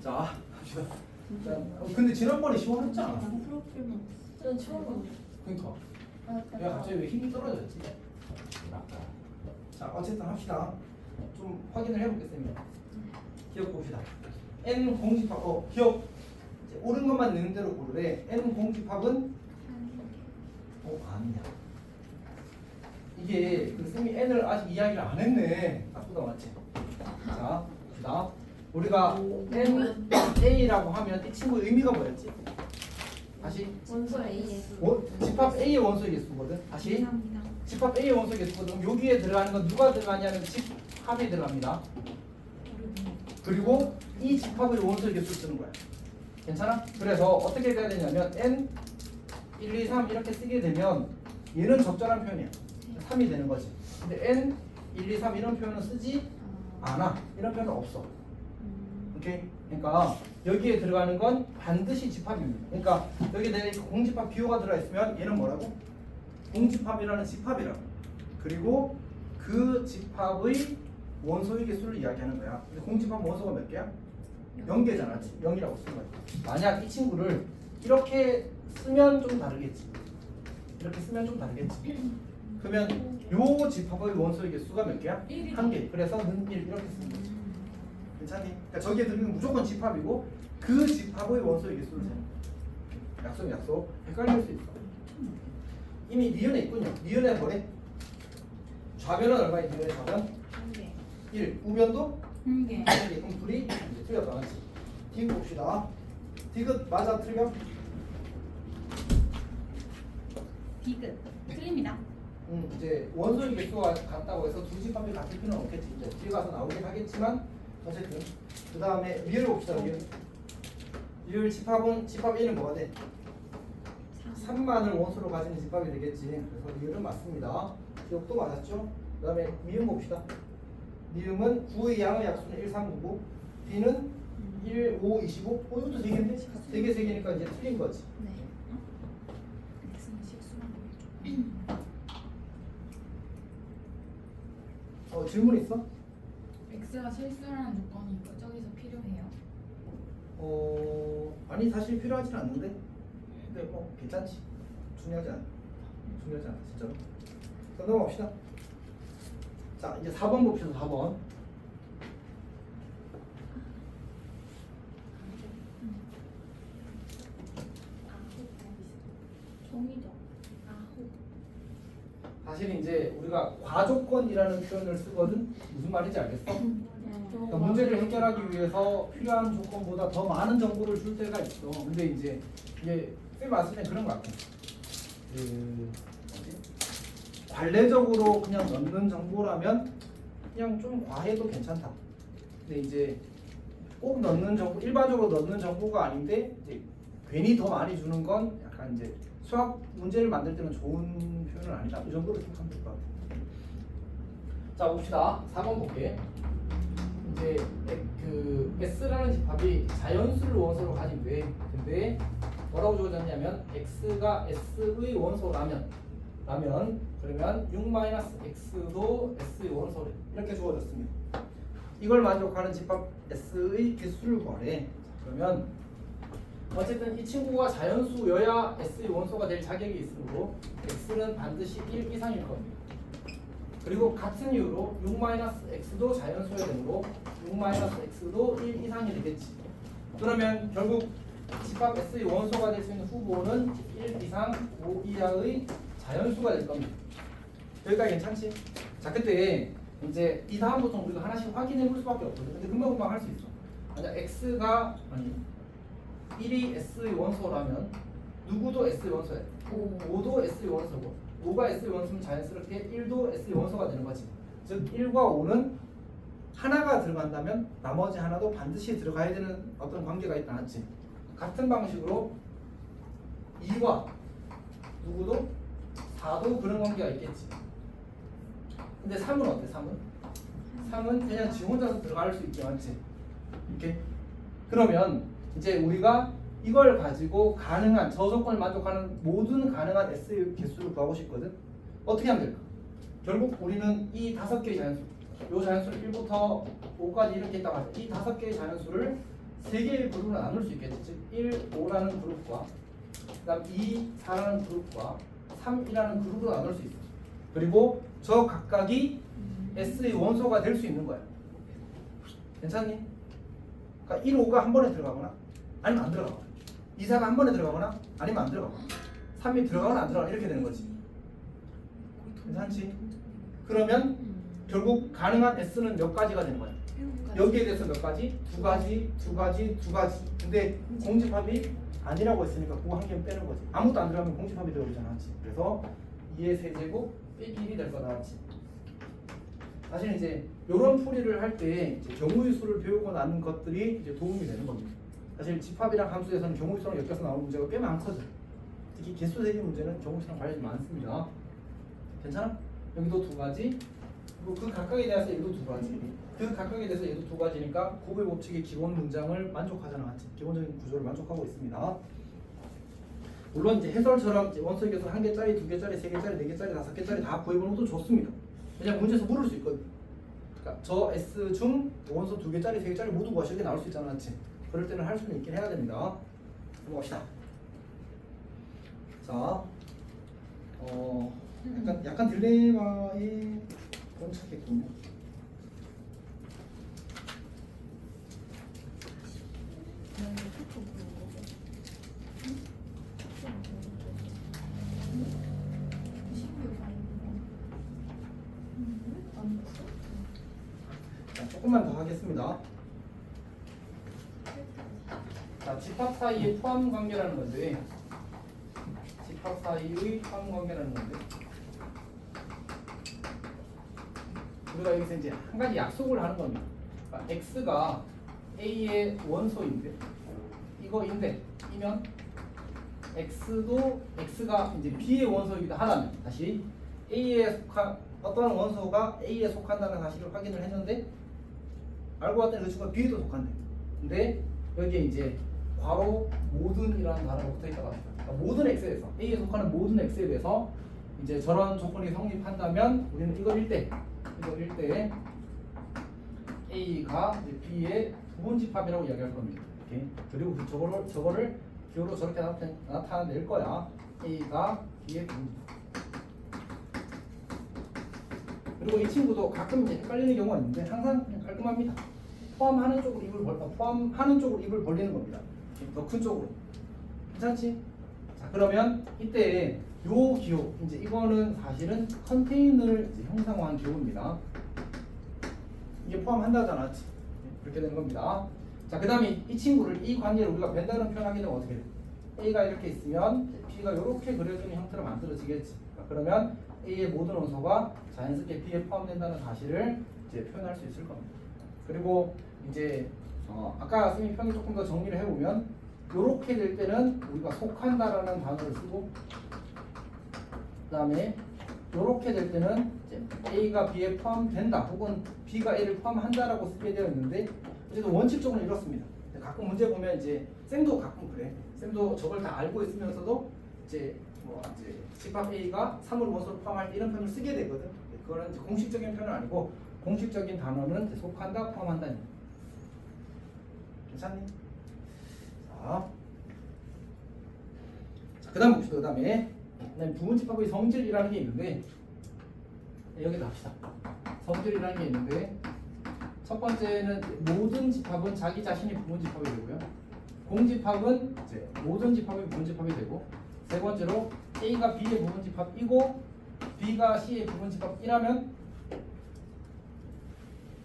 자, 합시다. 자, 근데 지난번에 시원했지 않았어? 프로필만. 전 처음. 그러니까. 야 갑자기 왜 힘이 떨어졌지? 자 어쨌든 합시다. 좀 확인을 해보겠습니다. 기억 봅시다. n 공집합 기억 이제 옳은 것만 넣는 대로 고르래. n 공집합은 아니야. 이게 그 쌤이 n을 아직 이야기를 안 했네. 나쁘다 맞지? 자 봅시다. 우리가 n a라고 하면 이 친구의 의미가 뭐였지? 다시 원소 A의 집합 A의 원소의 개수거든. 다시 감사합니다. 집합 A의 원소의 개수거든. 여기에 들어가는 건 누가 들어가냐면 집합이 들어갑니다. 그리고 이 집합의 원소의 개수를 쓰는 거야. 괜찮아? 그래서 어떻게 돼야 되냐면 n 1, 2, 3 이렇게 쓰게 되면 얘는 적절한 표현이야. 3이 되는 거지. 근데 n 1, 2, 3 이런 표현은 쓰지 않아. 이런 표현은 없어. 오케이? 그러니까 여기에 들어가는 건 반드시 집합입니다. 그러니까 여기 내가 공집합 비호가 들어있으면 얘는 뭐라고? 공집합이라는 집합이라고. 그리고 그 집합의 원소의 개수를 이야기하는 거야. 근데 공집합 원소가 몇 개야? 0개잖아. 0이라고 쓴 거야. 만약 이 친구를 이렇게 쓰면 좀 다르겠지. 이렇게 쓰면 좀 다르겠지. 그러면 요 집합의 원소의 개수가 몇 개야? 1개. 그래서 는 1 이렇게 쓰는 거지. 괜찮니? 그러니까 저기에 들리는 무조건 집합이고 그 집합의 원소의 개수를 세는 약속. 헷갈릴 수 있어. 이미 니은에 있군요. 니은에 뭐래? 좌변은 얼마야? 니은의 좌변? 1. 우변도? 1개. 1개. 그럼 둘이 이제 틀렸다 맞지? 디귿 봅시다. 디귿 맞아 틀려? 디귿. 틀립니다. 이제 원소의 개수가 같다고 해서 두 집합이 같을 필요는 없겠지. 이제 뒤에 가서 나오긴 하겠지만 어쨌든 그 다음에 리을 봅시다. 리을 집합은 집합 1은 뭐가 돼? 3만을 원소로 가지는 집합이 되겠지. 그래서 리을은 맞습니다. 기억도 맞았죠? 그 다음에 미음 봅시다. 미음은 9의 양의 약수는 1, 3, 9고 B는 1, 5, 25. 이것도 3개인데? 3개, 3개니까 이제 틀린 거지. 네. 질문 있어? X가 실수라는 조건이 저기서 필요해요. 아니 사실 필요하진 않는데 근데 뭐 괜찮지. 중요하지 않아 진짜로. 자 넘어갑시다. 자 이제 4번 봅시다. 4번. 종이죠. 사실 이제 우리가 과조건이라는 표현을 쓰거든. 무슨 말인지 알겠어? 그러니까 문제를 해결하기 위해서 필요한 조건보다 더 많은 정보를 줄 때가 있어. 근데 이제 이게 쌤 봤을 땐 그런 것 같아. 관례적으로 그냥 넣는 정보라면 그냥 좀 과해도 괜찮다. 근데 이제 꼭 넣는 정보, 일반적으로 넣는 정보가 아닌데 이제 괜히 더 많이 주는 건 약간 이제 수학 문제를 만들 때는 좋은 표현은 아니다. 이 정도로 생각하면 될 것 같아. 자 봅시다. 4번 볼게. 이제 그 S라는 집합이 자연수를 원소로 가진 돼. 근데 뭐라고 주어졌냐면 X가 S의 원소라면 그러면 6-X도 S의 원소래. 이렇게 주어졌습니다. 이걸 만족하는 집합 S의 개수를 구하래. 그러면 어쨌든 이 친구가 자연수여야 S의 원소가 될 자격이 있으므로 X는 반드시 1 이상일 겁니다. 그리고 같은 이유로 6-X도 자연수여야 되므로 6-X도 1 이상이 되겠지. 그러면 결국 집합 S의 원소가 될 수 있는 후보는 1 이상 5 이하의 자연수가 될 겁니다. 여기까지 괜찮지? 자 그때 이제 이 다음부터 우리가 하나씩 확인해 볼 수밖에 없거든. 근데 금방 할 수 있어. 만약 X가 1이 S의 원소라면 누구도 S의 원소야. 5도 S의 원소고 5가 S의 원소면 자연스럽게 1도 S의 원소가 되는 거지. 즉 1과 5는 하나가 들어간다면 나머지 하나도 반드시 들어가야 되는 어떤 관계가 있다 맞지? 같은 방식으로 2와 누구도 4도 그런 관계가 있겠지. 근데 3은 어때? 3은 그냥 지 혼자서 들어갈 수 있게 맞지? 이렇게. 그러면 이제 우리가 이걸 가지고 가능한 저 조건을 만족하는 모든 가능한 S의 개수를 구하고 싶거든. 어떻게 하면 될까? 결국 우리는 이 5개의 자연수, 이 자연수를 1부터 5까지 이렇게 있다고 하죠. 이 5개의 자연수를 3개의 그룹으로 나눌 수 있겠지. 즉 1, 5라는 그룹과 그다음 2, 4라는 그룹과 3이라는 그룹으로 나눌 수 있어. 그리고 저 각각이 S의 원소가 될 수 있는 거야. 괜찮니? 그러니까 1, 5가 한 번에 들어가거나 아니면 안 들어가거나 2, 4가 한 번에 들어가거나 아니면 안 들어가거나 3이 들어가거나 안 들어가거나 이렇게 되는 거지. 괜찮지? 그러면 결국 가능한 S는 몇 가지가 되는 거야? 여기에 대해서 몇 가지? 2가지, 2가지, 2가지. 근데 공집합이 아니라고 했으니까 그거 한 개는 빼는 거지. 아무것도 안 들어가면 공집합이 되어버리잖아. 그래서 2의 세제곱 빼기 1이 될 거다. 맞지? 사실 이제 이런 풀이를 할 때 경우의 수를 배우고 나는 것들이 이제 도움이 되는 겁니다. 사실 집합이랑 함수에서는 경우의 수랑 엮여서 나오는 문제가 꽤 많거든. 특히 개수 세기 문제는 경우의 수랑 관련이 많습니다. 괜찮아? 여기도 2가지, 그리고 그 각각에 대해서 얘도 2가지, 그 각각에 대해서 얘도 2가지니까 곱의 법칙의 기본 문장을 만족하잖아. 맞지? 기본적인 구조를 만족하고 있습니다. 물론 이제 해설처럼 원소의 개수 1개짜리, 2개짜리, 3개짜리, 4개짜리, 5개짜리 다 구해보는 것도 좋습니다. 왜냐면 문제에서 물을 수 있거든. 그러니까 저 S 중 원소 2개짜리, 3개짜리 모두 구하시는 게 나올 수 있잖아. 맞지? 그럴 때는 할 수는 있긴 해야 됩니다. 넘어갑시다. 자, 약간 딜레마에 번착했군요. 자, 조금만 더 하겠습니다. 자, 집합 사이의 포함 관계라는 건데, 집합 사이의 포함 관계라는 건데, 우리가 여기서 이제 한 가지 약속을 하는 겁니다. 그러니까 X가 A의 원소인데, 이거인데, 이면 X가 이제 B의 원소이기도 하다면, 다시 A에 속한 어떤 원소가 A에 속한다는 사실을 확인을 했는데, 알고 봤더니 그 친구가 B에도 속한대. 근데 여기에 이제 괄호 모든이라는 단어가 붙어있다고 합니다. 그러니까 모든 X에 대해서 A에 속하는 모든 X에 대해서 이제 저런 조건이 성립한다면 우리는 이걸 1대 그래서 이럴 때 A가 이제 B의 부분집합이라고 이야기할 겁니다. 이렇게. 그리고 저거를 기호로 저렇게 나타낼 거야. A가 B의 부분집합. 그리고 이 친구도 가끔 이제 헷갈리는 경우가 있는데 항상 그냥 깔끔합니다. 포함하는 쪽으로 입을 벌리는 겁니다. 더 큰 쪽으로. 괜찮지? 자, 그러면 이때 요 기호, 이제 이거는 사실은 컨테이너를 이제 형상화한 기호입니다. 이게 포함한다잖아, 맞지? 그렇게 되는 겁니다. 자, 그 다음에 이 친구를, 이 관계를 우리가 벤다는 표현하게 되면 어떻게 돼? A가 이렇게 있으면 B가 이렇게 그려지는 형태로 만들어지겠지. 자, 그러면 A의 모든 원소가 자연스럽게 B에 포함된다는 사실을 이제 표현할 수 있을 겁니다. 그리고 이제 아까 쌤이 편을 조금 더 정리를 해보면 이렇게 될 때는 우리가 속한다라는 단어를 쓰고, 그 다음에 이렇게 될 때는 이제 A가 B에 포함된다 혹은 B가 A를 포함한다라고 쓰게 되어 있는데, 어쨌든 원칙적으로 이렇습니다. 가끔 문제 보면 이제 쌤도 가끔 그래. 쌤도 저걸 다 알고 있으면서도 이제 이제 집합 A가 3을 원소로 포함할 때 이런 표현을 쓰게 되거든. 그거는 이제 공식적인 표현은 아니고 공식적인 단어는 이제 속한다, 포함한다. 괜찮니? 자, 그다음 봅시다. 그다음에 부분집합의 성질이라는 게 있는데, 여기다 합시다. 성질이라는 게 있는데, 첫 번째는 모든 집합은 자기 자신이 부분집합이 되고요. 공집합은 이제 모든 집합이 부분집합이 되고, 세 번째로 A가 B의 부분집합이고 B가 C의 부분집합이라면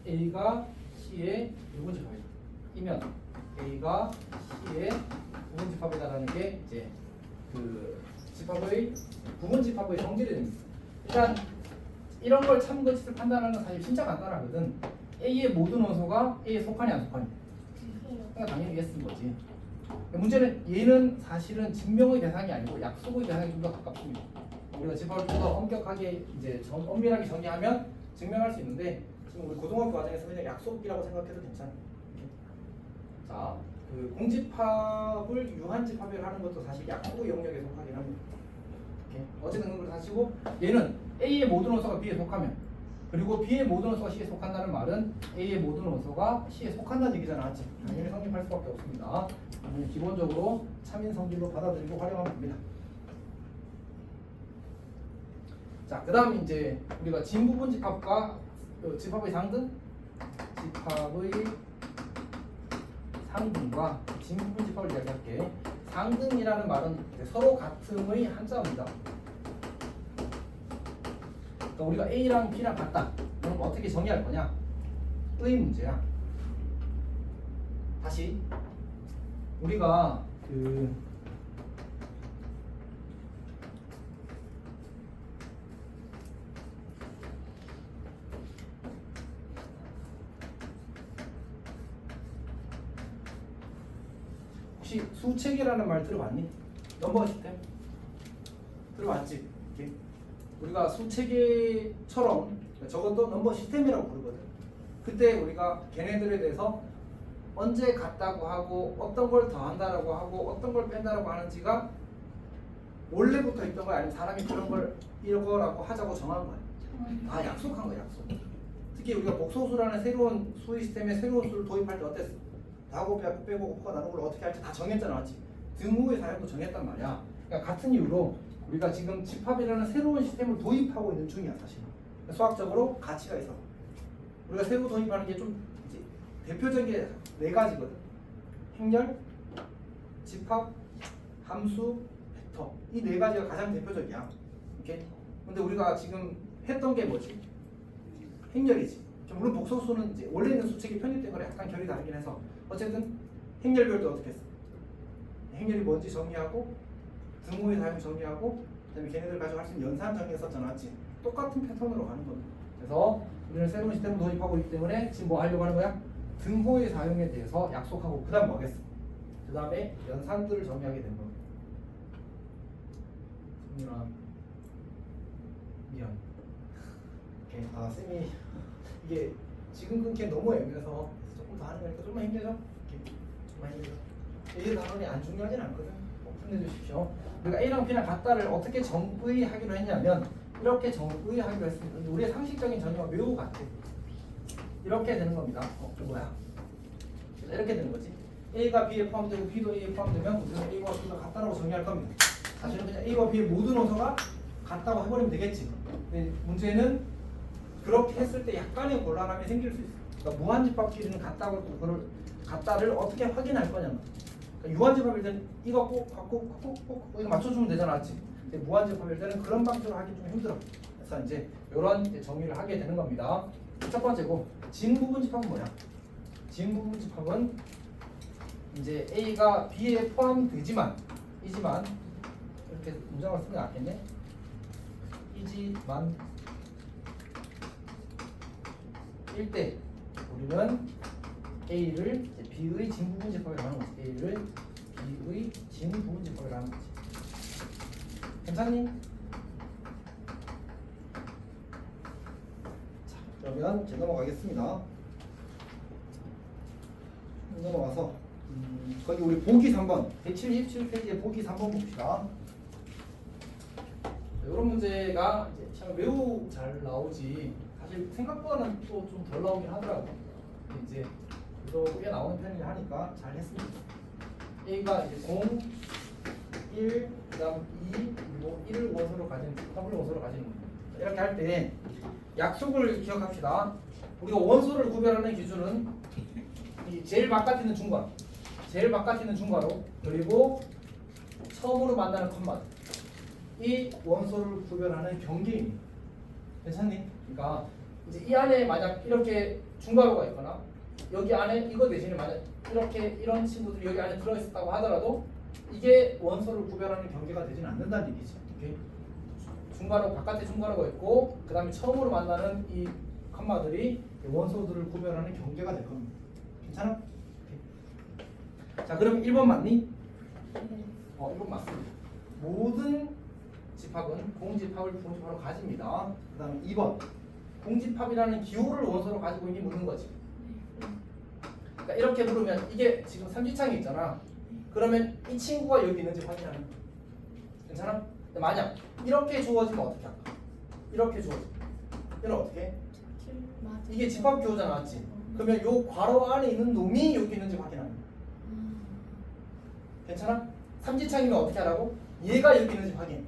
A가 C의 부분집합이면 A가 C의 부분집합이다라는 게 이제 그 집합의 부분집합의 성질이 됩니다. 일단 이런 걸 참고짓을 판단하는 건 사실 진짜 간단하거든. A의 모든 원소가 A에 속하냐 안 속하냐. 그러니까 당연히 yes 인 거지. 문제는 얘는 사실은 증명의 대상이 아니고 약속의 대상이 좀 더 가깝습니다. 우리가 집합을 좀 더 엄격하게 이제 엄밀하게 정의하면 증명할 수 있는데, 지금 우리 고등학교 과정에서 그냥 약속이라고 생각해도 괜찮아. 자, 그 공집합을 유한집합이라 하는 것도 사실 약속의 영역에 속하긴 합니다. 어쨌든 그걸 다시고, 얘는 A의 모든 원소가 B에 속하면, 그리고 B의 모든 원소가 C에 속한다는 말은 A의 모든 원소가 C에 속한다는 얘기잖아, 맞지? 당연히 성립할 수밖에 없습니다. 기본적으로 참인 성질로 받아들이고 활용하면 됩니다. 자, 그 다음 이제 우리가 진부분 집합과 집합의 상등, 집합의 상등과 진부분 집합을 이야기할게. 상등이라는 말은 서로 같음의 한자입니다. 그러니까 우리가 A랑 B랑 같다. 그럼 어떻게 정의할 거냐? 의 문제야. 다시 우리가 혹시 수체계라는 말 들어봤니? 넘버 시스템 들어봤지? 이렇게. 우리가 수체계처럼 저것도 넘버 시스템이라고 부르거든. 그때 우리가 걔네들에 대해서 언제 같다고 하고 어떤 걸 더한다라고 하고 어떤 걸 뺀다라고 하는지가 원래부터 있던 거야, 아니면 사람이 그런 걸 이거라고 하자고 정한 거야. 다 약속한 거야, 약속. 특히 우리가 복소수라는 새로운 수의 시스템에 새로운 수를 도입할 때 어땠어? 다하고 빼고 곱하고 나누는 걸 어떻게 할지 다 정했잖아, 맞지? 등호의 사용도 정했단 말이야. 그러니까 같은 이유로 우리가 지금 집합이라는 새로운 시스템을 도입하고 있는 중이야, 사실. 수학적으로 가치가 있어. 우리가 새로 도입하는 게 좀 이제 대표적인 게 4가지거든. 행렬, 집합, 함수, 벡터. 이 4가지가 가장 대표적이야. 이렇게. 근데 우리가 지금 했던 게 뭐지? 행렬이지. 물론 복소수는 이제 원래 있는 수책이 편입된 거랑 약간 결이 다르긴 해서 어쨌든 행렬별도 어떻게 했어? 행렬이 뭔지 정의하고 등호의 사용 정의하고 그다음에 걔네들 가지고 할 수 있는 연산 정의했었잖아, 맞지? 똑같은 패턴으로 가는 거야. 그래서 우리는 새로운 시스템을 도입하고 있기 때문에 지금 뭐 하려고 하는 거야? 등호의 사용에 대해서 약속하고 그다음 뭐 하겠어? 그 다음에 연산들을 정의하게 된 거야. 미안. 오케이. 아, 쌤이 이게 지금 끊기엔 너무 애매해서 조금 더 하는 거니까 좀만 힘내죠. 좀만 힘내죠. 이 단원이 안 중요하진 않거든. 꼭 힘내주십시오. 우리가 A랑 B랑 같다를 어떻게 정의하기로 했냐면 이렇게 정의하기로 했습니다. 근데 우리의 상식적인 전형과 매우 같아. 이렇게 되는 겁니다. 뭐야? 이렇게 되는 거지. A가 B에 포함되고 B도 A에 포함되면 우리는 A와 B가 같다라고 정의할 겁니다. 사실은 그냥 A와 B의 모든 원소가 같다고 해버리면 되겠지. 근데 문제는 그렇게 했을 때 약간의 곤란함이 생길 수 있어. 그러니까 무한집합끼리는 같다를 어떻게 확인할 거냐면, 그러니까 유한집합일 때는 이거 꼭 이거 맞춰주면 되잖아, 맞지? 근데 무한집합일 때는 그런 방식으로 하기 좀 힘들어. 그래서 이제 이런 정의를 하게 되는 겁니다. 첫 번째고, 진부분집합은 뭐야? 진부분집합은 이제 A가 B에 포함되지만 이렇게 문장을 쓰는 게 낫겠네. 이지만 일 때 우리는 A를 B의 진부분집합이라고 하는 거지. A를 B의 진부분집합이라고 하는 거지. 괜찮니? 자, 그러면 제가 넘어가겠습니다. 넘어가서 거기 우리 보기 3번 177페이지에 보기 3번 봅시다. 이런 문제가 이제 참 매우 잘 나오지. 사실 생각보다는 또 좀 덜 나오긴 하더라고. 근데 이제 그래도 꽤 나오는 편이라 하니까 잘 했습니다. A가 이제 0, 1, 그다음 2, 그리고 1을 원소로 가진 합을 원소로 가지는 겁니다. 이렇게 할 때 약속을 기억합시다. 우리가 원소를 구별하는 기준은 이 제일 바깥에 있는 중괄호, 제일 바깥에 있는 중괄호, 그리고 처음으로 만나는 컴마, 이 원소를 구별하는 경계입니다. 괜찮니? 그러니까 이제 이 안에 만약 이렇게 중괄호가 있거나 여기 안에 이거 대신에 만약 이렇게 이런 친구들이 여기 안에 들어있었다고 하더라도 이게 원소를 구별하는 경계가 되지는 않는다는 얘기지. 오케이? 중괄호 바깥에 중괄호가 있고 그 다음에 처음으로 만나는 이 컴마들이 원소들을 구별하는 경계가 될 겁니다. 괜찮아? 오케이. 자, 그럼 1번 맞니? 1번 맞습니다. 모든 집합은 공집합을 부분집합으로 가집니다. 그 다음에 2번 공집합이라는 기호를 원소로 가지고 있니 묻는 거지. 그러니까 이렇게 물으면 이게 지금 삼지창이 있잖아. 그러면 이 친구가 여기 있는지 확인하는 거야. 괜찮아? 근데 만약 이렇게 주어지면 어떻게 할까? 이렇게 주어지면 이건 어떻게 해? 이게 집합 기호잖아, 맞지? 그러면 요 괄호 안에 있는 놈이 여기 있는지 확인하는 거야. 괜찮아? 삼지창이면 어떻게 하라고? 얘가 여기 있는지 확인.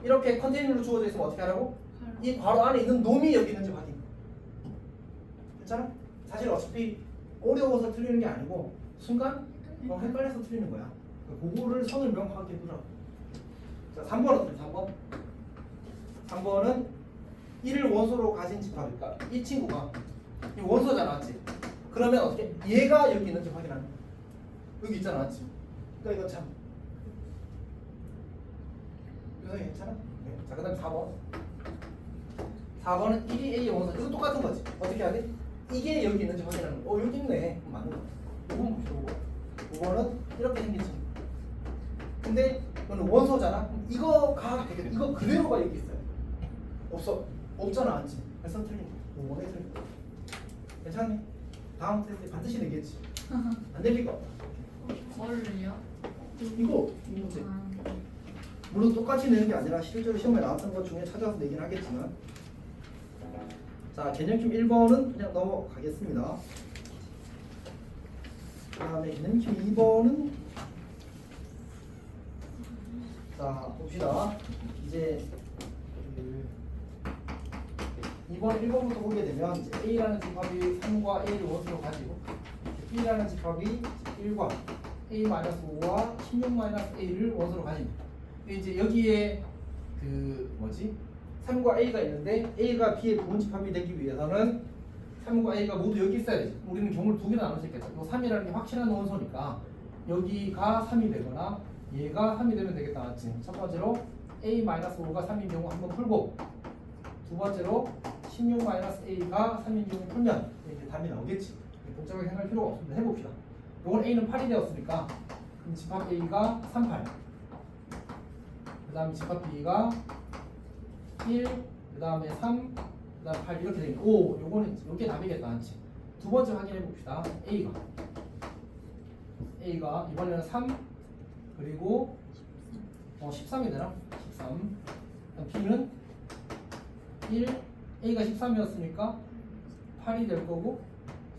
이렇게 컨테이너로 주어져 있으면 어떻게 하라고? 이 괄호 안에 있는 놈이 여기 있는지 확인. 괜찮아? 사실 어차피 어려워서 틀리는 게 아니고 순간 헷갈려서 틀리는 거야. 그거를 선을 명확하게 두라고. 자, 3번 어때? 3번은 1을 원소로 가진 집합일까? 이 친구가 이 원소잖아, 맞지? 그러면 어떻게? 얘가 여기 있는지 확인하는 거야. 여기 있잖아, 맞지? 그러니까 이거 참 유성이 괜찮아? 네. 자, 그 다음 4번은 1이 A의 원소. 이거 똑같은 거지. 어떻게 해야 돼? 이게 여기 있는지 확인하는 거. 여기 있네. 맞는 거. 5번 봅시다. 5번은 이렇게 생겼지. 근데 이거는 원소잖아. 이거가 되게 이거 그대로가 여기 있어요. 없잖아, 맞지? 그래서 틀린 거. 5번에 틀린 거. 괜찮니? 다음 테스트에 반드시 내겠지. 안 내릴 거 없다. 뭘요? 이거 이 문제. 물론 똑같이 내는 게 아니라 실제로 시험에 나왔던 것 중에 찾아서 내긴 하겠지만. 자, 개념킴 1번은 그냥 넘어가겠습니다. 그 다음에 개념킴 2번은 자, 봅시다. 이제 2번 1번부터 보게 되면 이제 A라는 집합이 3과 A를 원소로 가지고 B라는 집합이 1과 A-5와 16-A를 원소로 가집니다. 이제 여기에 그 뭐지? 3과 A가 있는데 A가 B의 부분집합이 되기 위해서는 3과 A가 모두 여기 있어야지. 우리는 경우를 두 개로 나눌 수 있겠다. 이 3이라는 게 확실한 원소니까 여기가 3이 되거나 얘가 3이 되면 되겠다, 맞지? 첫 번째로 A-5가 3인 경우 한번 풀고 두 번째로 16-A가 3인 경우 풀면 이렇게 답이 나오겠지. 복잡하게 생각할 필요가 없습니다. 해봅시다. 이건 A는 8이 되었으니까 그럼 집합 A가 3, 8. 그 다음에 집합 B가 1, 그 다음에 3, 그 다음에 8 이렇게 되니까 요거는 요게 답이겠다, 맞지? 두 번째 확인해 봅시다. A가 이번에는 3 그리고 13이 되나? 13. B는 1, A가 13이었으니까 8이 될 거고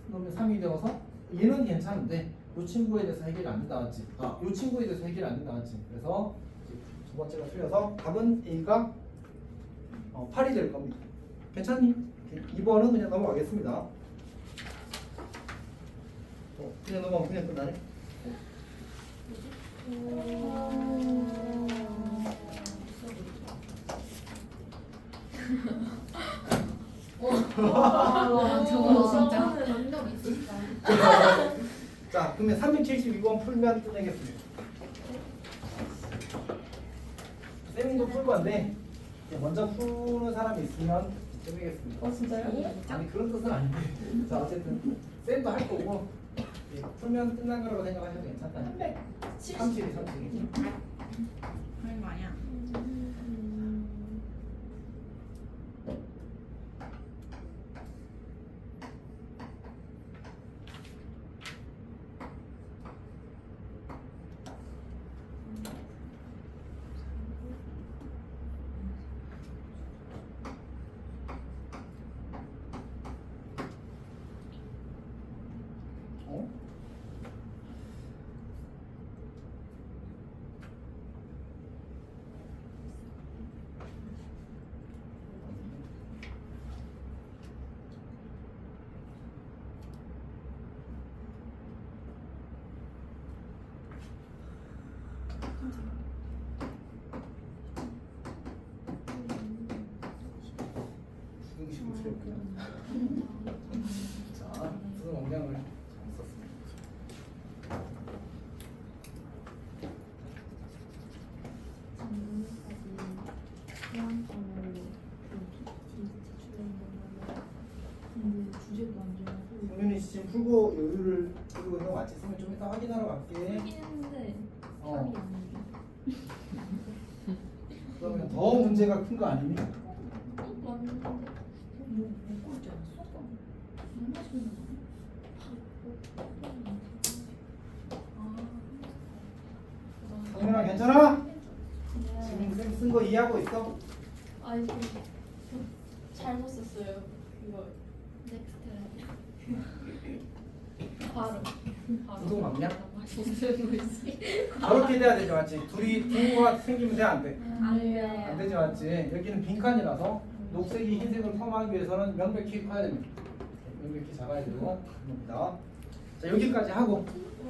그러면 3이 되어서 얘는 괜찮은데 이 친구에 대해서 해결이 안 된다 했지. 이 친구에 대해서 해결이 안 된다 했지. 그래서 두 번째가 틀려서 답은 A가 8이 될 겁니다. 괜찮니? 2번은 그냥 넘어가겠습니다. 그냥 넘어가면 그냥 끝나네. 저거 진짜. 능력 있으시다. 자, 그러면 372번 풀면 끝내겠습니다. 쌤도 풀 건데 먼저 푸는 사람이 있으면 끝내겠습니다. 진짜요? 아니 그런 뜻은 아닌데. 자, 어쨌든 쌤도 할 거고 풀면 끝난 거라고 생각하셔도 괜찮다. 370. 37이. 그런 거 아니야? 어? 수능식스럽게. 자, 수능 원장을 잘 썼습니다. 성윤이 씨 지금 풀고 여유를 들고 있는 거 맞지? 선생님 좀 이따 확인하러 갈게. 했는데 어. 그러면 더 문제가 큰 거 아니니? 왔는데 먹고 있지 않았어? 술 마시는 거 성윤아 괜찮아? 지금 쌤 쓴 거 이해하고 있어? 아니 잘못 썼어요. 이거 넥스트 바로 구독 맞냐? 무슨 뭐지? 저렇게 돼야 되지 맞지? 둘이 부부가 생기면 돼 안 돼? 안 안 되지 맞지? 여기는 빈칸이라서 녹색이 흰색을 펌하기 위해서는 명백히 커야 됩니다. 명백히 작아야 되고 겁니다. 자 여기까지 하고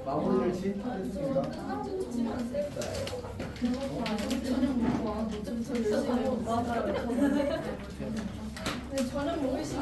마무리를 짓겠습니다. 끝나고 치면 셀 거예요. 저녁 먹고 와. 어차피 저 열심히 맞아요. 저녁 먹을 시간.